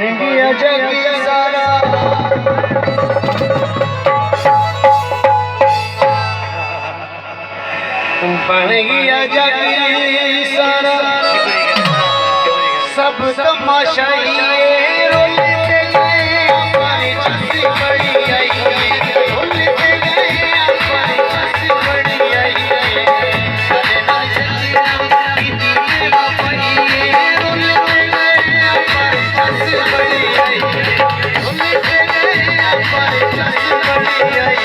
गया जग सारा बन गया जग सारा सब तमाशाई रोलते गए हमारी चस्सी बड़ी आई रोलते गए हमारी चस्सी बड़ी आई सारे नाल चली की दीने बापई रोलते गए हमारी चस्सी बड़ी आई रोलते गए हमारी चस्सी बड़ी आई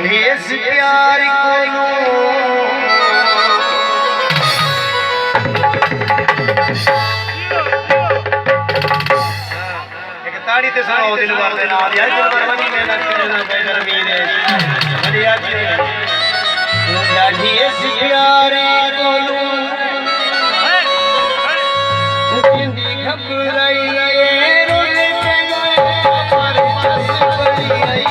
ढेस प्यार को एक ताड़ी ते सुनाओ दिल भर दे नाल यार दिल भर बनी मेहनत करे ना कोई गर्मी दे बढ़िया जी ढेस प्यार को जिंदी घबराई रोलते गए पर बस बड़ी आई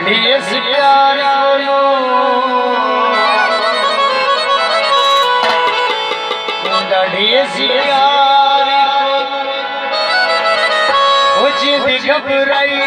ढेस प्यार ढेस प्यार जिंदी घबराई